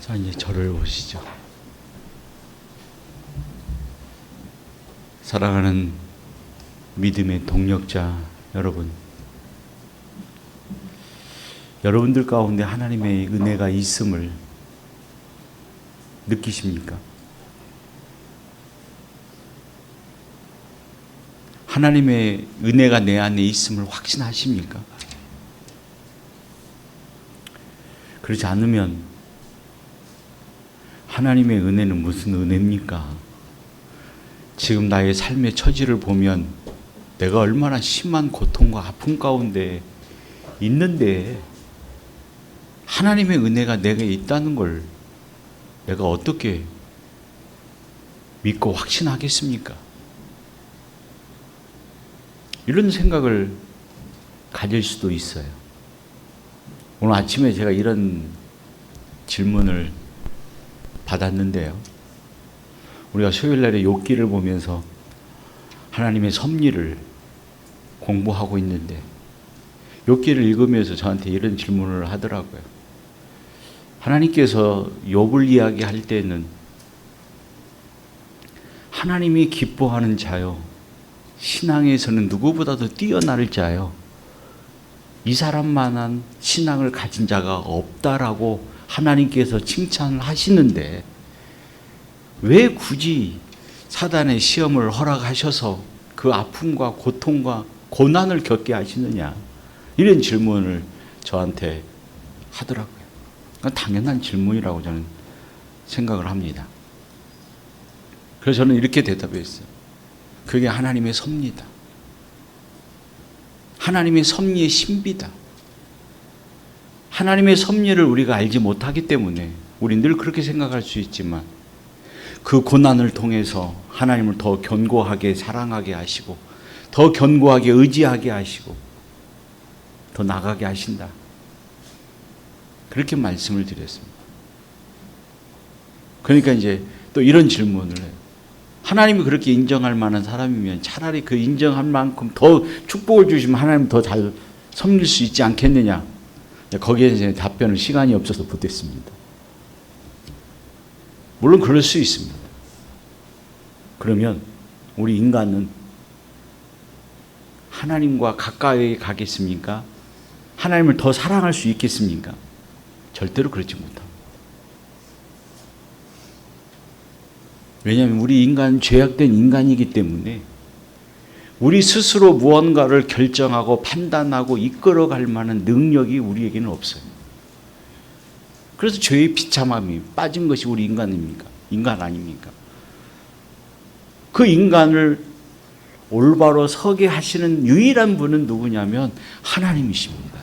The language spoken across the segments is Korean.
자, 이제 저를 보시죠. 사랑하는 믿음의 동력자 여러분, 여러분들 가운데 하나님의 은혜가 있음을 느끼십니까? 하나님의 은혜가 내 안에 있음을 확신하십니까? 그렇지 않으면 하나님의 은혜는 무슨 은혜입니까? 지금 나의 삶의 처지를 보면 내가 얼마나 심한 고통과 아픔 가운데 있는데 하나님의 은혜가 내게 있다는 걸 내가 어떻게 믿고 확신하겠습니까? 이런 생각을 가질 수도 있어요. 오늘 아침에 제가 이런 질문을 받았는데요. 우리가 수요일날에 욥기를 보면서 하나님의 섭리를 공부하고 있는데 욥기를 읽으면서 저한테 이런 질문을 하더라고요. 하나님께서 욥을 이야기할 때는 하나님이 기뻐하는 자요, 신앙에서는 누구보다도 뛰어날 자요, 이 사람만한 신앙을 가진 자가 없다라고 하나님께서 칭찬을 하시는데 왜 굳이 사단의 시험을 허락하셔서 그 아픔과 고통과 고난을 겪게 하시느냐, 이런 질문을 저한테 하더라고요. 당연한 질문이라고 저는 생각을 합니다. 그래서 저는 이렇게 대답했어요. 그게 하나님의 섭리다. 하나님의 섭리의 신비다. 하나님의 섭리를 우리가 알지 못하기 때문에 우리 늘 그렇게 생각할 수 있지만 그 고난을 통해서 하나님을 더 견고하게 사랑하게 하시고 더 견고하게 의지하게 하시고 더 나가게 하신다. 그렇게 말씀을 드렸습니다. 그러니까 이제 또 이런 질문을 해요. 하나님이 그렇게 인정할 만한 사람이면 차라리 그 인정할 만큼 더 축복을 주시면 하나님 더 잘 섬길 수 있지 않겠느냐. 거기에 이제 답변을 시간이 없어서 못했습니다. 물론 그럴 수 있습니다. 그러면 우리 인간은 하나님과 가까이 가겠습니까? 하나님을 더 사랑할 수 있겠습니까? 절대로 그렇지 못합니다. 왜냐하면 우리 인간은 죄악된 인간이기 때문에 우리 스스로 무언가를 결정하고 판단하고 이끌어갈 만한 능력이 우리에게는 없어요. 그래서 죄의 비참함이 빠진 것이 우리 인간입니까? 인간 아닙니까? 그 인간을 올바로 서게 하시는 유일한 분은 누구냐면 하나님이십니다.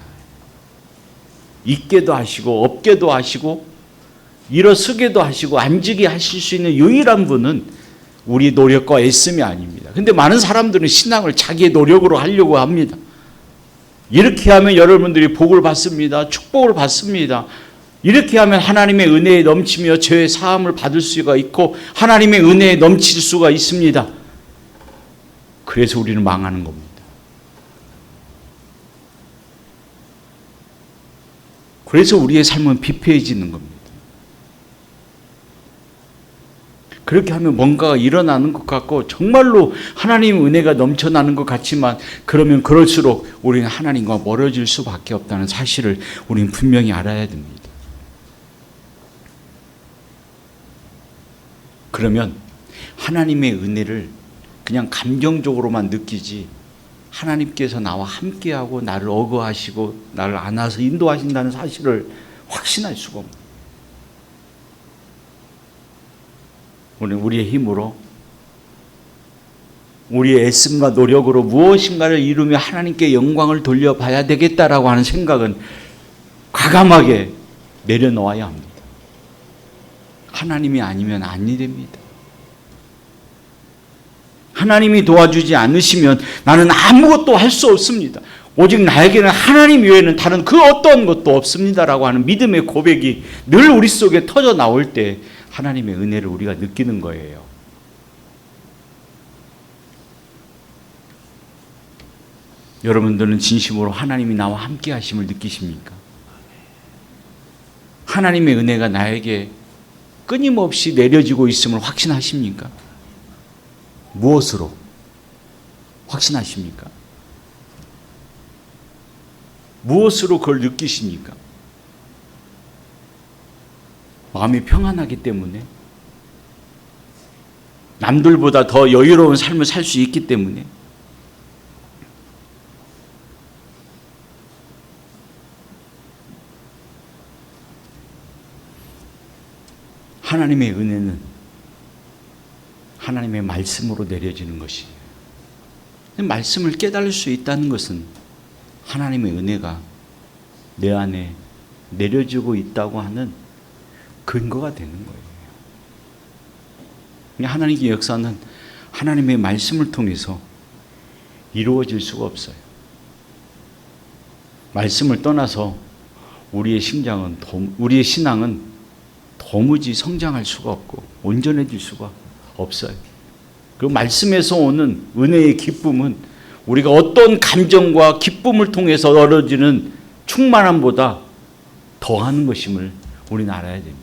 있게도 하시고 없게도 하시고 일어서게도 하시고 앉게 하실 수 있는 유일한 분은 우리 노력과 애씀이 아닙니다. 근데 많은 사람들은 신앙을 자기의 노력으로 하려고 합니다. 이렇게 하면 여러분들이 복을 받습니다. 축복을 받습니다. 이렇게 하면 하나님의 은혜에 넘치며 죄의 사함을 받을 수가 있고 하나님의 은혜에 넘칠 수가 있습니다. 그래서 우리는 망하는 겁니다. 그래서 우리의 삶은 피폐해지는 겁니다. 그렇게 하면 뭔가가 일어나는 것 같고 정말로 하나님의 은혜가 넘쳐나는 것 같지만 그러면 그럴수록 우리는 하나님과 멀어질 수밖에 없다는 사실을 우리는 분명히 알아야 됩니다. 그러면 하나님의 은혜를 그냥 감정적으로만 느끼지 하나님께서 나와 함께하고 나를 어거하시고 나를 안아서 인도하신다는 사실을 확신할 수가 없습니다. 우리는 우리의 힘으로 우리의 애씀과 노력으로 무엇인가를 이루며 하나님께 영광을 돌려봐야 되겠다라고 하는 생각은 과감하게 내려놓아야 합니다. 하나님이 아니면 아니 됩니다. 하나님이 도와주지 않으시면 나는 아무것도 할 수 없습니다. 오직 나에게는 하나님 외에는 다른 그 어떤 것도 없습니다라고 하는 믿음의 고백이 늘 우리 속에 터져 나올 때 하나님의 은혜를 우리가 느끼는 거예요. 여러분들은 진심으로 하나님이 나와 함께 하심을 느끼십니까? 하나님의 은혜가 나에게 끊임없이 내려지고 있음을 확신하십니까? 무엇으로 확신하십니까? 무엇으로 그걸 느끼십니까? 마음이 평안하기 때문에, 남들보다 더 여유로운 삶을 살 수 있기 때문에, 하나님의 은혜는 하나님의 말씀으로 내려지는 것이에요. 말씀을 깨달을 수 있다는 것은 하나님의 은혜가 내 안에 내려지고 있다고 하는 근거가 되는 거예요. 하나님의 역사는 하나님의 말씀을 통해서 이루어질 수가 없어요. 말씀을 떠나서 우리의 신앙은 도무지 성장할 수가 없고 온전해질 수가 없어요. 그 말씀에서 오는 은혜의 기쁨은 우리가 어떤 감정과 기쁨을 통해서 얻어지는 충만함보다 더하는 것임을 우리는 알아야 됩니다.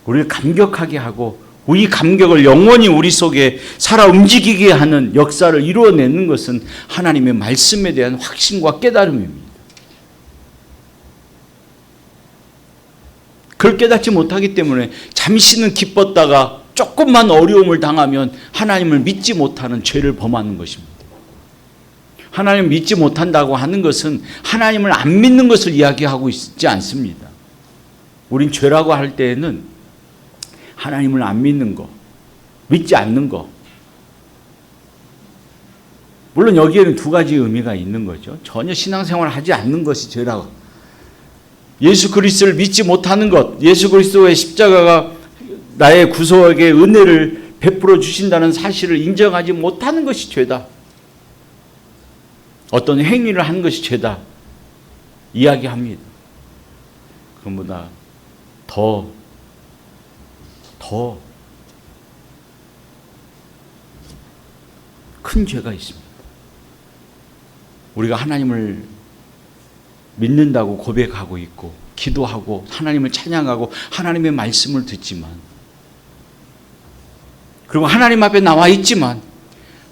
우리를 감격하게 하고 이 감격을 영원히 우리 속에 살아 움직이게 하는 역사를 이루어내는 것은 하나님의 말씀에 대한 확신과 깨달음입니다. 그걸 깨닫지 못하기 때문에 잠시는 기뻤다가 조금만 어려움을 당하면 하나님을 믿지 못하는 죄를 범하는 것입니다. 하나님을 믿지 못한다고 하는 것은 하나님을 안 믿는 것을 이야기하고 있지 않습니다. 우린 죄라고 할 때에는 하나님을 안 믿는 거, 믿지 않는 거. 물론 여기에는 두 가지 의미가 있는 거죠. 전혀 신앙생활을 하지 않는 것이 죄라고. 예수 그리스도를 믿지 못하는 것, 예수 그리스도의 십자가가 나의 구속의 은혜를 베풀어 주신다는 사실을 인정하지 못하는 것이 죄다. 어떤 행위를 하는 것이 죄다. 이야기합니다. 그보다 더 큰 죄가 있습니다. 우리가 하나님을 믿는다고 고백하고 있고 기도하고 하나님을 찬양하고 하나님의 말씀을 듣지만, 그리고 하나님 앞에 나와 있지만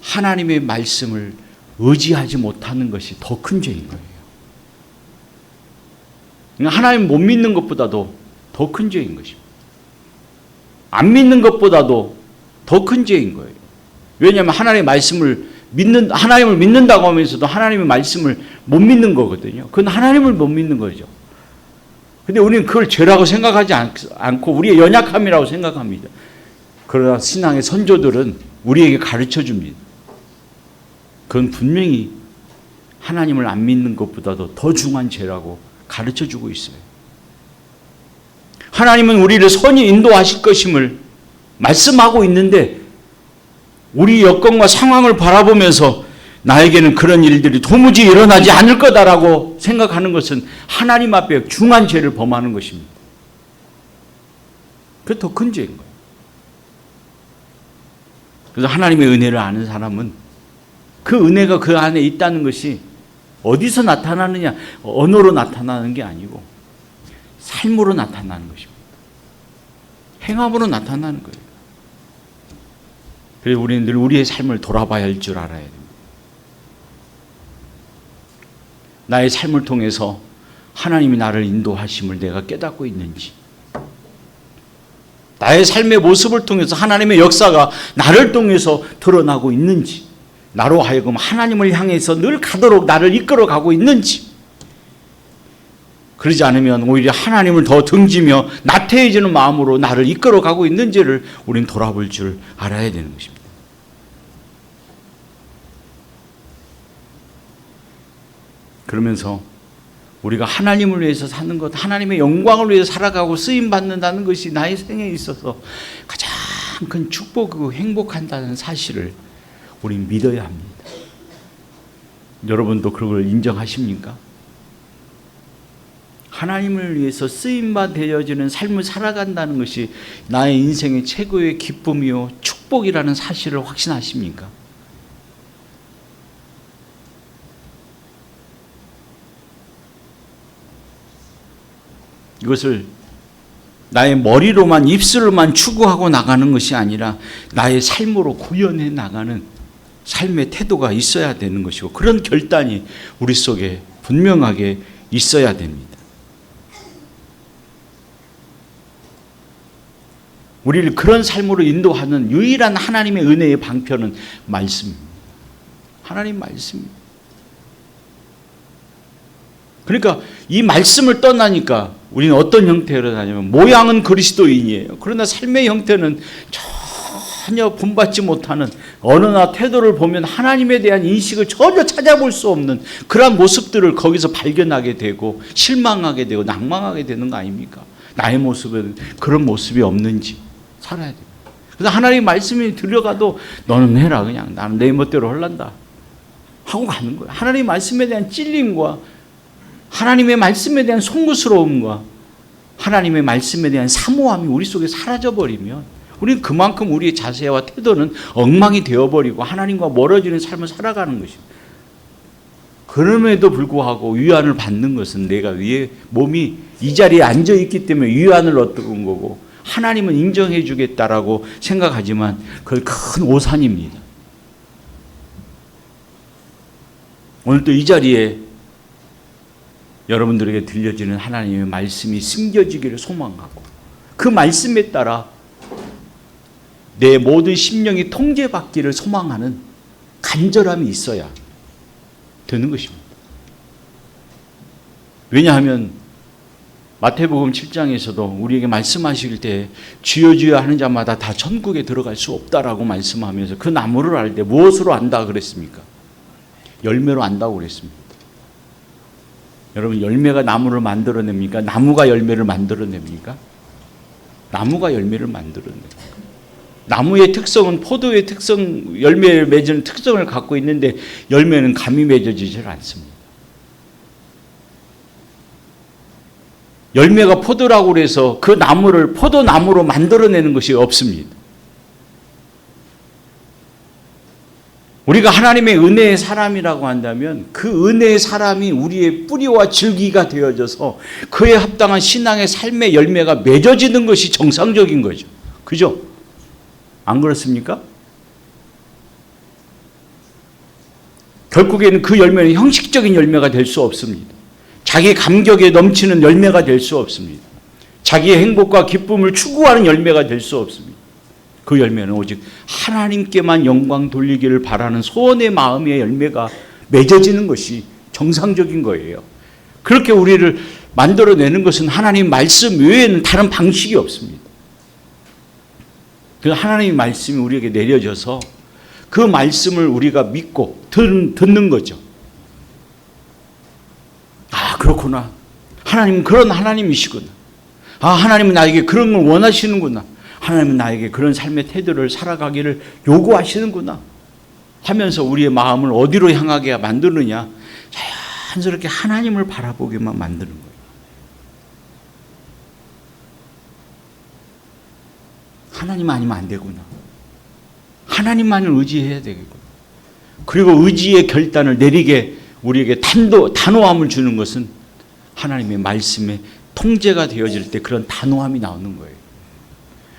하나님의 말씀을 의지하지 못하는 것이 더 큰 죄인 거예요. 그러니까 하나님 못 믿는 것보다도 더 큰 죄인 것입니다. 안 믿는 것보다도 더 큰 죄인 거예요. 왜냐하면 하나님의 말씀을 하나님을 믿는다고 하면서도 하나님의 말씀을 못 믿는 거거든요. 그건 하나님을 못 믿는 거죠. 근데 우리는 그걸 죄라고 생각하지 않고 우리의 연약함이라고 생각합니다. 그러나 신앙의 선조들은 우리에게 가르쳐 줍니다. 그건 분명히 하나님을 안 믿는 것보다도 더 중한 죄라고 가르쳐 주고 있어요. 하나님은 우리를 선히 인도하실 것임을 말씀하고 있는데, 우리 여건과 상황을 바라보면서 나에게는 그런 일들이 도무지 일어나지 않을 거다라고 생각하는 것은 하나님 앞에 중한 죄를 범하는 것입니다. 그게 더 큰 죄인 거예요. 그래서 하나님의 은혜를 아는 사람은 그 은혜가 그 안에 있다는 것이 어디서 나타나느냐, 언어로 나타나는 게 아니고 삶으로 나타나는 것입니다. 행함으로 나타나는 거예요. 그래서 우리는 늘 우리의 삶을 돌아봐야 할 줄 알아야 됩니다. 나의 삶을 통해서 하나님이 나를 인도하심을 내가 깨닫고 있는지, 나의 삶의 모습을 통해서 하나님의 역사가 나를 통해서 드러나고 있는지, 나로 하여금 하나님을 향해서 늘 가도록 나를 이끌어 가고 있는지, 그러지 않으면 오히려 하나님을 더 등지며 나태해지는 마음으로 나를 이끌어 가고 있는지를 우리는 돌아볼 줄 알아야 되는 것입니다. 그러면서 우리가 하나님을 위해서 사는 것, 하나님의 영광을 위해서 살아가고 쓰임받는다는 것이 나의 생에 있어서 가장 큰 축복이고 행복한다는 사실을 우리는 믿어야 합니다. 여러분도 그걸 인정하십니까? 하나님을 위해서 쓰임바 되어지는 삶을 살아간다는 것이 나의 인생의 최고의 기쁨이요 축복이라는 사실을 확신하십니까? 이것을 나의 머리로만 입술로만 추구하고 나가는 것이 아니라 나의 삶으로 구현해 나가는 삶의 태도가 있어야 되는 것이고 그런 결단이 우리 속에 분명하게 있어야 됩니다. 우리를 그런 삶으로 인도하는 유일한 하나님의 은혜의 방편은 말씀입니다. 하나님 말씀입니다. 그러니까 이 말씀을 떠나니까 우리는 어떤 형태로 다냐면 모양은 그리스도인이에요. 그러나 삶의 형태는 전혀 본받지 못하는 언어나 태도를 보면 하나님에 대한 인식을 전혀 찾아볼 수 없는 그러한 모습들을 거기서 발견하게 되고 실망하게 되고 낭망하게 되는 거 아닙니까? 나의 모습에는 그런 모습이 없는지 살아야 돼요. 그래서 하나님 말씀이 들려가도 너는 해라 그냥 나는 내 멋대로 할란다 하고 가는 거예요. 하나님 말씀에 대한 찔림과 하나님의 말씀에 대한 송구스러움과 하나님의 말씀에 대한 사모함이 우리 속에 사라져버리면 우리는 그만큼 우리의 자세와 태도는 엉망이 되어버리고 하나님과 멀어지는 삶을 살아가는 것입니다. 그럼에도 불구하고 위안을 받는 것은 내가 위에 몸이 이 자리에 앉아있기 때문에 위안을 얻은 거고 하나님은 인정해 주겠다라고 생각하지만 그건 큰 오산입니다. 오늘 또 이 자리에 여러분들에게 들려지는 하나님의 말씀이 숨겨지기를 소망하고 그 말씀에 따라 내 모든 심령이 통제받기를 소망하는 간절함이 있어야 되는 것입니다. 왜냐하면 마태복음 7장에서도 우리에게 말씀하실 때 주여 주여 하는 자마다 다 천국에 들어갈 수 없다라고 말씀하면서 그 나무를 알 때 무엇으로 안다 그랬습니까? 열매로 안다고 그랬습니다. 여러분 열매가 나무를 만들어냅니까? 나무가 열매를 만들어냅니까? 나무가 열매를 만들어냅니까? 나무의 특성은 포도의 특성, 열매를 맺는 특성을 갖고 있는데 열매는 감히 맺어지질 않습니다. 열매가 포도라고 그래서 그 나무를 포도나무로 만들어내는 것이 없습니다. 우리가 하나님의 은혜의 사람이라고 한다면 그 은혜의 사람이 우리의 뿌리와 줄기가 되어져서 그에 합당한 신앙의 삶의 열매가 맺어지는 것이 정상적인 거죠. 그죠? 안 그렇습니까? 결국에는 그 열매는 형식적인 열매가 될 수 없습니다. 자기 감격에 넘치는 열매가 될 수 없습니다. 자기의 행복과 기쁨을 추구하는 열매가 될 수 없습니다. 그 열매는 오직 하나님께만 영광 돌리기를 바라는 소원의 마음의 열매가 맺어지는 것이 정상적인 거예요. 그렇게 우리를 만들어내는 것은 하나님 말씀 외에는 다른 방식이 없습니다. 그 하나님의 말씀이 우리에게 내려져서 그 말씀을 우리가 믿고 듣는 거죠. 아, 그렇구나. 하나님은 그런 하나님이시구나. 아, 하나님은 나에게 그런 걸 원하시는구나. 하나님은 나에게 그런 삶의 태도를 살아가기를 요구하시는구나 하면서 우리의 마음을 어디로 향하게 만드느냐? 자연스럽게 하나님을 바라보게만 만드는 거예요. 하나님 아니면 안 되구나. 하나님만을 의지해야 되겠구나. 그리고 의지의 결단을 내리게 우리에게 단호함을 주는 것은 하나님의 말씀에 통제가 되어질 때 그런 단호함이 나오는 거예요.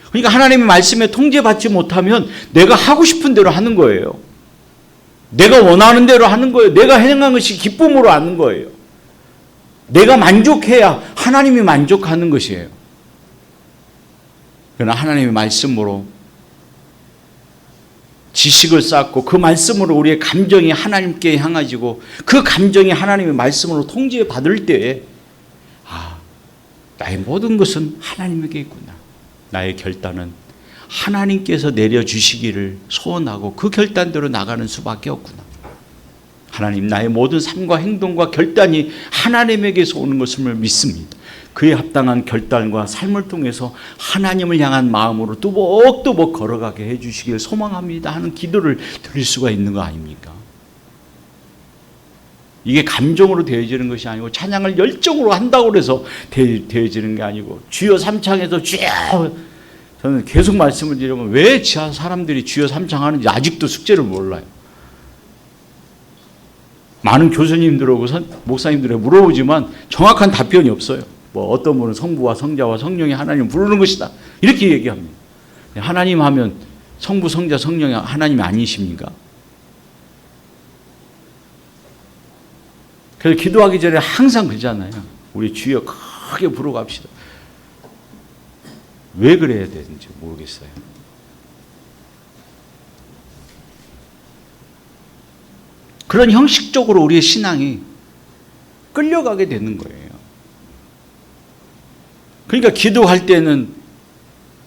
그러니까 하나님의 말씀에 통제받지 못하면 내가 하고 싶은 대로 하는 거예요. 내가 원하는 대로 하는 거예요. 내가 행한 것이 기쁨으로 하는 거예요. 내가 만족해야 하나님이 만족하는 것이에요. 그러나 하나님의 말씀으로 지식을 쌓고 그 말씀으로 우리의 감정이 하나님께 향해지고 그 감정이 하나님의 말씀으로 통제받을 때에 나의 모든 것은 하나님에게 있구나. 나의 결단은 하나님께서 내려주시기를 소원하고 그 결단대로 나가는 수밖에 없구나. 하나님 나의 모든 삶과 행동과 결단이 하나님에게서 오는 것을 믿습니다. 그에 합당한 결단과 삶을 통해서 하나님을 향한 마음으로 뚜벅뚜벅 걸어가게 해주시길 소망합니다 하는 기도를 드릴 수가 있는 거 아닙니까? 이게 감정으로 되어지는 것이 아니고 찬양을 열정으로 한다고 해서 되어지는 게 아니고 주여 삼창에서 주여 저는 계속 말씀을 드리면 왜 사람들이 주여 삼창하는지 아직도 숙제를 몰라요. 많은 교수님들하고 목사님들에게 물어보지만 정확한 답변이 없어요. 뭐 어떤 분은 성부와 성자와 성령이 하나님 부르는 것이다. 이렇게 얘기합니다. 하나님 하면 성부, 성자, 성령이 하나님이 아니십니까? 그래서 기도하기 전에 항상 그러잖아요. 우리 주여 크게 부르갑시다. 왜 그래야 되는지 모르겠어요. 그런 형식적으로 우리의 신앙이 끌려가게 되는 거예요. 그러니까 기도할 때는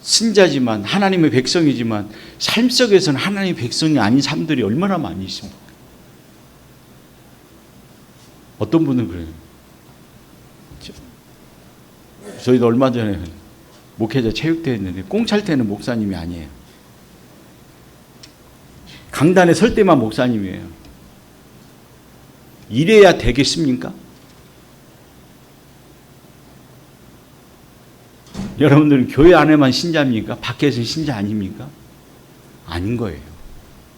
신자지만 하나님의 백성이지만 삶 속에서는 하나님의 백성이 아닌 사람들이 얼마나 많이 있습니까? 어떤 분은 그래요. 저희도 얼마 전에 목회자 체육대회 했는데 꽁찰 때는 목사님이 아니에요. 강단에 설 때만 목사님이에요. 이래야 되겠습니까? 여러분들은 교회 안에만 신자입니까? 밖에서는 신자 아닙니까? 아닌 거예요.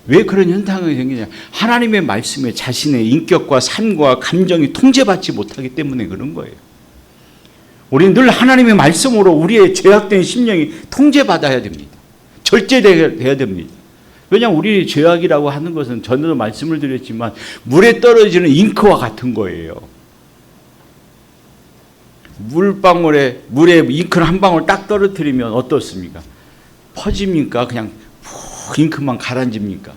왜 그런 현상이 생기냐? 하나님의 말씀에 자신의 인격과 삶과 감정이 통제받지 못하기 때문에 그런 거예요. 우리는 늘 하나님의 말씀으로 우리의 죄악된 심령이 통제받아야 됩니다. 절제되어야 됩니다. 왜냐하면 우리 죄악이라고 하는 것은 전에도 말씀을 드렸지만 물에 떨어지는 잉크와 같은 거예요. 물에 잉크를 한 방울 딱 떨어뜨리면 어떻습니까? 퍼집니까? 그냥 푹 잉크만 가라앉습니까?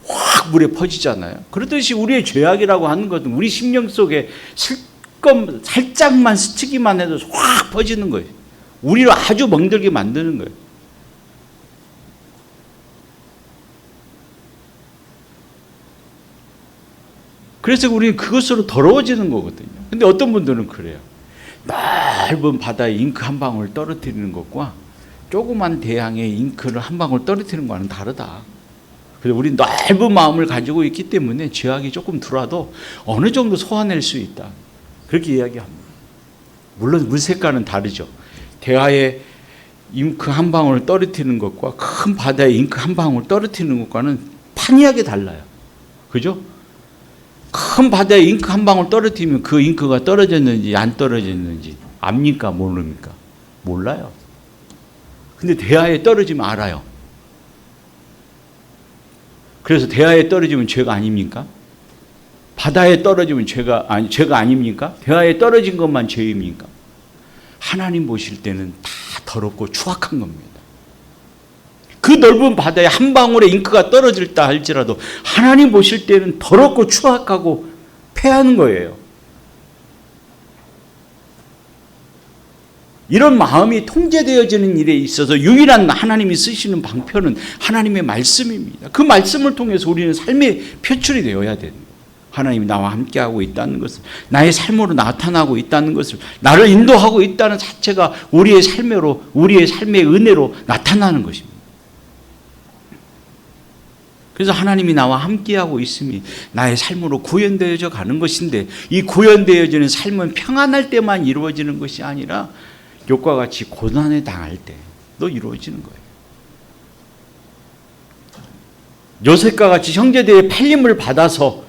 확 물에 퍼지잖아요. 그렇듯이 우리의 죄악이라고 하는 것은 우리 심령 속에 살짝만 스치기만 해도 확 퍼지는 거예요. 우리를 아주 멍들게 만드는 거예요. 그래서 우리는 그것으로 더러워지는 거거든요. 근데 어떤 분들은 그래요. 넓은 바다에 잉크 한 방울 떨어뜨리는 것과 조그만 대양에 잉크를 한 방울 떨어뜨리는 것과는 다르다. 그래서 우리 넓은 마음을 가지고 있기 때문에 죄악이 조금 들어와도 어느 정도 소화낼 수 있다. 그렇게 이야기합니다. 물론 물 색깔은 다르죠. 대하에 잉크 한 방울 떨어뜨리는 것과 큰 바다에 잉크 한 방울 떨어뜨리는 것과는 판이하게 달라요. 그죠? 큰 바다에 잉크 한 방울 떨어뜨리면 그 잉크가 떨어졌는지 안 떨어졌는지 압니까? 모릅니까? 몰라요. 근데 대하에 떨어지면 알아요. 그래서 대하에 떨어지면 죄가 아닙니까? 바다에 떨어지면 죄가 아닙니까? 대하에 떨어진 것만 죄입니까? 하나님 보실 때는 다 더럽고 추악한 겁니다. 그 넓은 바다에 한 방울의 잉크가 떨어질다 할지라도 하나님 보실 때는 더럽고 추악하고 패하는 거예요. 이런 마음이 통제되어지는 일에 있어서 유일한 하나님이 쓰시는 방편은 하나님의 말씀입니다. 그 말씀을 통해서 우리는 삶의 표출이 되어야 됩니다. 하나님이 나와 함께하고 있다는 것을, 나의 삶으로 나타나고 있다는 것을, 나를 인도하고 있다는 자체가 우리의 삶의 은혜로 나타나는 것입니다. 그래서 하나님이 나와 함께하고 있음이 나의 삶으로 구현되어져 가는 것인데, 이 구현되어지는 삶은 평안할 때만 이루어지는 것이 아니라 욥과 같이 고난에 당할 때도 이루어지는 거예요. 요셉과 같이 형제들의 팔림을 받아서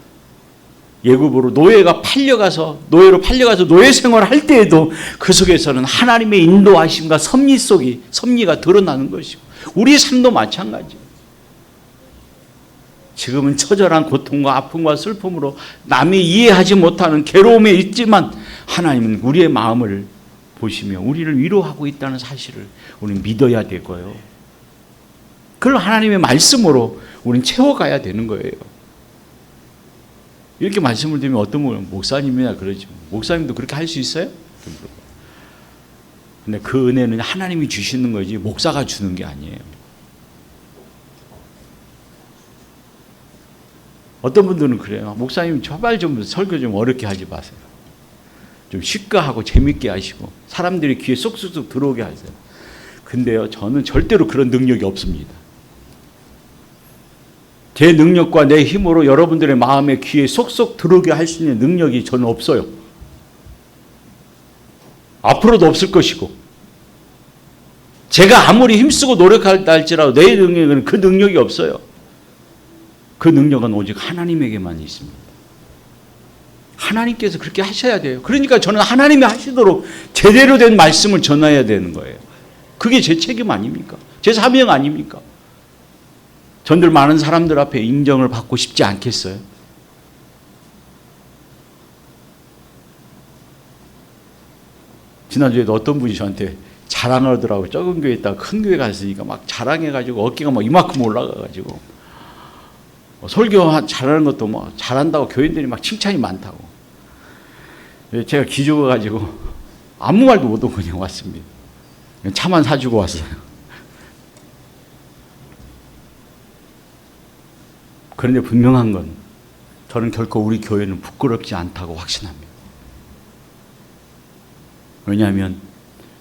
예굽으로 노예로 팔려가서 노예 생활을 할 때에도 그 속에서는 하나님의 인도하심과 섭리가 드러나는 것이고, 우리의 삶도 마찬가지예요. 지금은 처절한 고통과 아픔과 슬픔으로 남이 이해하지 못하는 괴로움에 있지만 하나님은 우리의 마음을 보시며 우리를 위로하고 있다는 사실을 우리는 믿어야 되고요. 그걸 하나님의 말씀으로 우리는 채워가야 되는 거예요. 이렇게 말씀을 드리면 어떤 분은 목사님이나 그러지, 목사님도 그렇게 할 수 있어요? 근데 그 은혜는 하나님이 주시는 거지 목사가 주는 게 아니에요. 어떤 분들은 그래요. 목사님 제발 좀 설교 좀 어렵게 하지 마세요. 좀 쉽게 하고 재밌게 하시고 사람들이 귀에 쏙쏙 들어오게 하세요. 근데요, 저는 절대로 그런 능력이 없습니다. 제 능력과 내 힘으로 여러분들의 마음에 귀에 쏙쏙 들어오게 할 수 있는 능력이 저는 없어요. 앞으로도 없을 것이고, 제가 아무리 힘쓰고 노력할다 할지라도 내 능력은 그 능력이 없어요. 그 능력은 오직 하나님에게만 있습니다. 하나님께서 그렇게 하셔야 돼요. 그러니까 저는 하나님이 하시도록 제대로 된 말씀을 전해야 되는 거예요. 그게 제 책임 아닙니까? 제 사명 아닙니까? 전들 많은 사람들 앞에 인정을 받고 싶지 않겠어요? 지난주에도 어떤 분이 저한테 자랑하더라고요. 적은 교회에 있다가 큰 교회 갔으니까 막 자랑해가지고 어깨가 막 이만큼 올라가가지고 설교 잘하는 것도 뭐 잘한다고 교인들이 막 칭찬이 많다고. 제가 기죽어가지고 아무 말도 못하고 그냥 왔습니다. 차만 사주고 왔어요. 그런데 분명한 건 저는 결코 우리 교회는 부끄럽지 않다고 확신합니다. 왜냐하면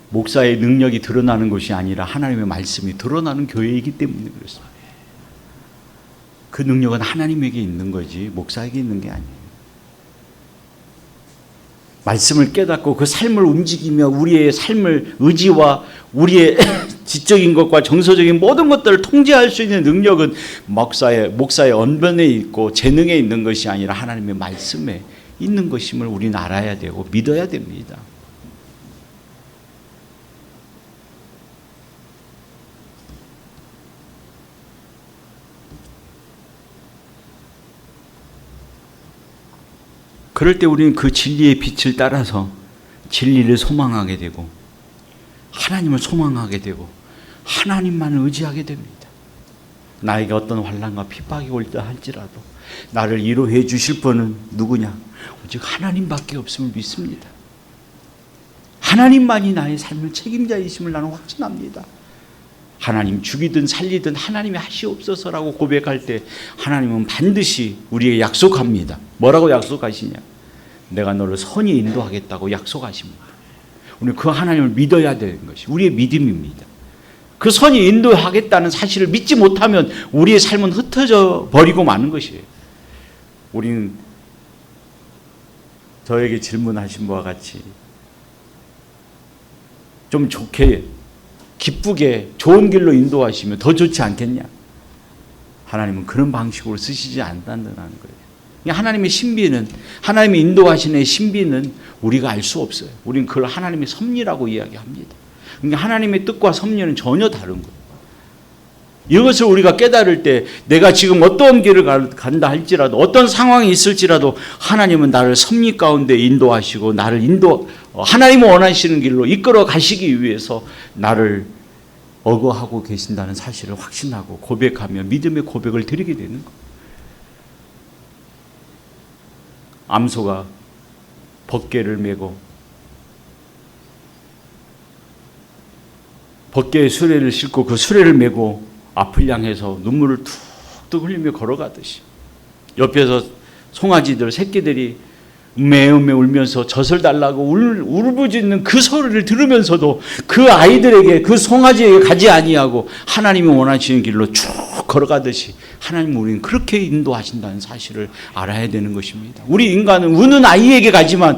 목사의 능력이 드러나는 것이 아니라 하나님의 말씀이 드러나는 교회이기 때문에 그렇습니다. 그 능력은 하나님에게 있는 거지 목사에게 있는 게 아니에요. 말씀을 깨닫고 그 삶을 움직이며 우리의 삶을 의지와 우리의 지적인 것과 정서적인 모든 것들을 통제할 수 있는 능력은 목사의 언변에 있고 재능에 있는 것이 아니라 하나님의 말씀에 있는 것임을 우리는 알아야 되고 믿어야 됩니다. 그럴 때 우리는 그 진리의 빛을 따라서 진리를 소망하게 되고 하나님을 소망하게 되고 하나님만을 의지하게 됩니다. 나에게 어떤 환난과 핍박이 올다 할지라도 나를 위로해 주실 분은 누구냐? 오직 하나님밖에 없음을 믿습니다. 하나님만이 나의 삶의 책임자이심을 나는 확신합니다. 하나님 죽이든 살리든 하나님이 하시옵소서라고 고백할 때 하나님은 반드시 우리에게 약속합니다. 뭐라고 약속하시냐? 내가 너를 선히 인도하겠다고 약속하십니다. 우리는 그 하나님을 믿어야 되는 것이 우리의 믿음입니다. 그 선히 인도하겠다는 사실을 믿지 못하면 우리의 삶은 흩어져 버리고 마는 것이에요. 우리는 저에게 질문하신 바와 같이 좀 좋게 기쁘게 좋은 길로 인도하시면 더 좋지 않겠냐? 하나님은 그런 방식으로 쓰시지 않는다는 거예요. 하나님의 신비는 하나님의 인도하시는 신비는 우리가 알 수 없어요. 우리는 그걸 하나님의 섭리라고 이야기합니다. 그러니까 하나님의 뜻과 섭리는 전혀 다른 거예요. 이것을 우리가 깨달을 때 내가 지금 어떤 길을 간다 할지라도 어떤 상황이 있을지라도 하나님은 나를 섭리 가운데 인도하시고 나를 하나님이 원하시는 길로 이끌어 가시기 위해서 나를 어거하고 계신다는 사실을 확신하고 고백하며 믿음의 고백을 드리게 되는 거예요. 암소가 벗개를 메고 벗개의 수레를 싣고 그 수레를 메고 앞을 향해서 눈물을 툭툭 흘리며 걸어가듯이 옆에서 송아지들 새끼들이 음메음메 울면서 젖을 달라고 울부짖는 그 소리를 들으면서도 그 아이들에게 그 송아지에게 가지 아니하고 하나님이 원하시는 길로 쭉 걸어가듯이 하나님 우리는 그렇게 인도하신다는 사실을 알아야 되는 것입니다. 우리 인간은 우는 아이에게 가지만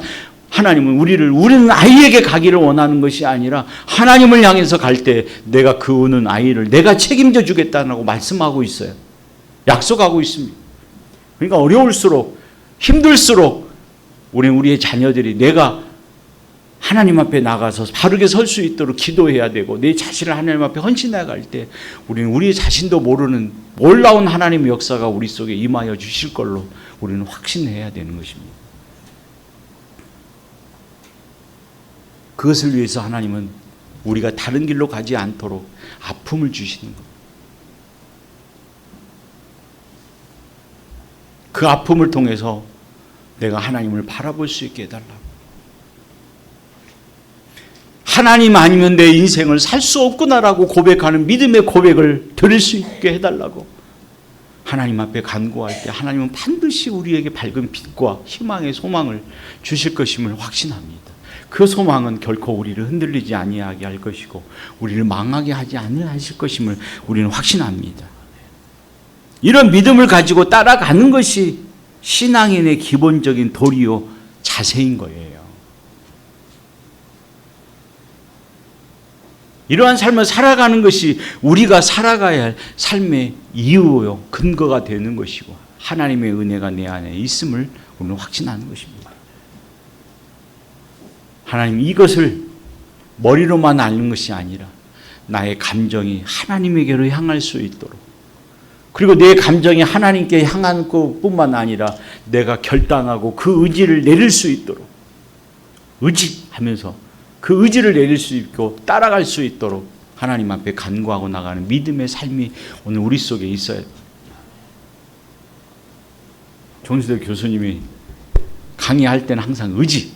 하나님은 우리는 아이에게 가기를 원하는 것이 아니라 하나님을 향해서 갈 때 내가 그 우는 아이를 내가 책임져 주겠다고 말씀하고 있어요. 약속하고 있습니다. 그러니까 어려울수록 힘들수록 우리의 자녀들이 내가 하나님 앞에 나가서 바르게 설 수 있도록 기도해야 되고 내 자신을 하나님 앞에 헌신해 갈 때 우리는 우리 자신도 모르는 놀라운 하나님의 역사가 우리 속에 임하여 주실 걸로 우리는 확신해야 되는 것입니다. 그것을 위해서 하나님은 우리가 다른 길로 가지 않도록 아픔을 주시는 것. 그 아픔을 통해서 내가 하나님을 바라볼 수 있게 해달라고. 하나님 아니면 내 인생을 살 수 없구나라고 고백하는 믿음의 고백을 드릴 수 있게 해달라고. 하나님 앞에 간구할 때 하나님은 반드시 우리에게 밝은 빛과 희망의 소망을 주실 것임을 확신합니다. 그 소망은 결코 우리를 흔들리지 아니하게 할 것이고 우리를 망하게 하지 아니하실 것임을 우리는 확신합니다. 이런 믿음을 가지고 따라가는 것이 신앙인의 기본적인 도리요 자세인 거예요. 이러한 삶을 살아가는 것이 우리가 살아가야 할 삶의 이유요 근거가 되는 것이고 하나님의 은혜가 내 안에 있음을 우리는 확신하는 것입니다. 하나님, 이것을 머리로만 아는 것이 아니라 나의 감정이 하나님에게로 향할 수 있도록, 그리고 내 감정이 하나님께 향한 것뿐만 아니라 내가 결단하고 그 의지를 내릴 수 있도록, 의지하면서 그 의지를 내릴 수 있고 따라갈 수 있도록 하나님 앞에 간구하고 나가는 믿음의 삶이 오늘 우리 속에 있어야 돼요. 정수대 교수님이 강의할 때는 항상 의지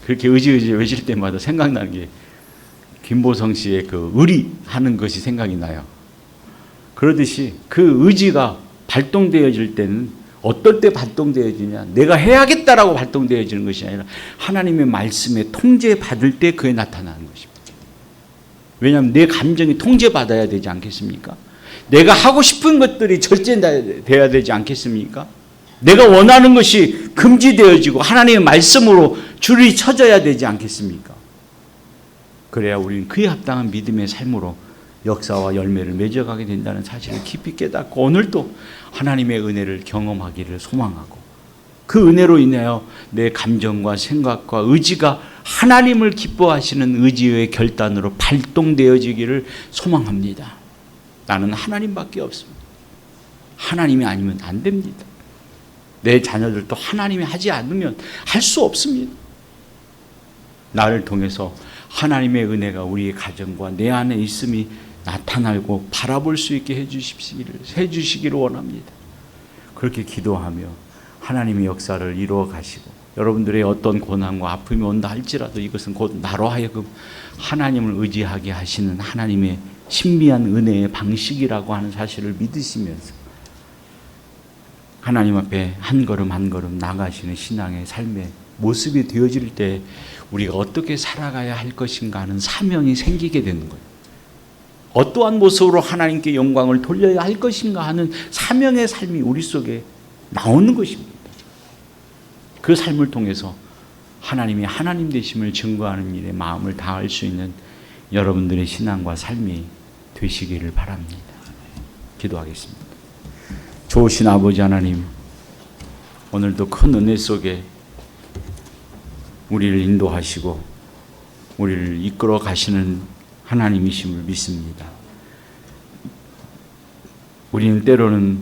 그렇게 의지 외칠 때마다 생각나는 게 김보성 씨의 그 의리하는 것이 생각이 나요. 그러듯이 그 의지가 발동되어질 때는 어떨 때 발동되어지냐, 내가 해야겠다라고 발동되어지는 것이 아니라 하나님의 말씀에 통제받을 때 그에 나타나는 것입니다. 왜냐하면 내 감정이 통제받아야 되지 않겠습니까? 내가 하고 싶은 것들이 절제돼야 되지 않겠습니까? 내가 원하는 것이 금지되어지고 하나님의 말씀으로 줄이 쳐져야 되지 않겠습니까? 그래야 우리는 그에 합당한 믿음의 삶으로 역사와 열매를 맺어가게 된다는 사실을 깊이 깨닫고 오늘도 하나님의 은혜를 경험하기를 소망하고, 그 은혜로 인하여 내 감정과 생각과 의지가 하나님을 기뻐하시는 의지의 결단으로 발동되어지기를 소망합니다. 나는 하나님밖에 없습니다. 하나님이 아니면 안 됩니다. 내 자녀들도 하나님이 하지 않으면 할 수 없습니다. 나를 통해서 하나님의 은혜가 우리의 가정과 내 안에 있음이 나타나고 바라볼 수 있게 해주시기를 원합니다. 그렇게 기도하며 하나님의 역사를 이루어 가시고, 여러분들의 어떤 고난과 아픔이 온다 할지라도 이것은 곧 나로 하여금 하나님을 의지하게 하시는 하나님의 신비한 은혜의 방식이라고 하는 사실을 믿으시면서 하나님 앞에 한 걸음 한 걸음 나가시는 신앙의 삶의 모습이 되어질 때 우리가 어떻게 살아가야 할 것인가 하는 사명이 생기게 되는 거예요. 어떠한 모습으로 하나님께 영광을 돌려야 할 것인가 하는 사명의 삶이 우리 속에 나오는 것입니다. 그 삶을 통해서 하나님이 하나님 되심을 증거하는 일에 마음을 다할 수 있는 여러분들의 신앙과 삶이 되시기를 바랍니다. 기도하겠습니다. 좋으신 아버지 하나님, 오늘도 큰 은혜 속에 우리를 인도하시고 우리를 이끌어 가시는 하나님이심을 믿습니다. 우리는 때로는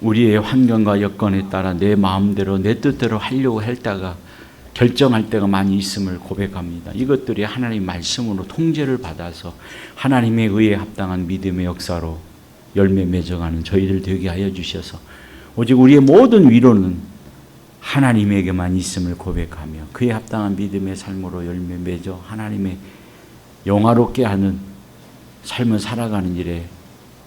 우리의 환경과 여건에 따라 내 마음대로 내 뜻대로 하려고 했다가 결정할 때가 많이 있음을 고백합니다. 이것들이 하나님 말씀으로 통제를 받아서 하나님의 의에 합당한 믿음의 역사로 열매 맺어가는 저희들 되게 하여 주셔서 오직 우리의 모든 위로는 하나님에게만 있음을 고백하며 그에 합당한 믿음의 삶으로 열매 맺어 하나님의 영화롭게 하는 삶을 살아가는 일에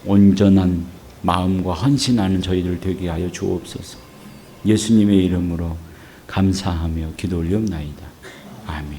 온전한 마음과 헌신하는 저희들 되게 하여 주옵소서. 예수님의 이름으로 감사하며 기도 올리옵나이다. 아멘.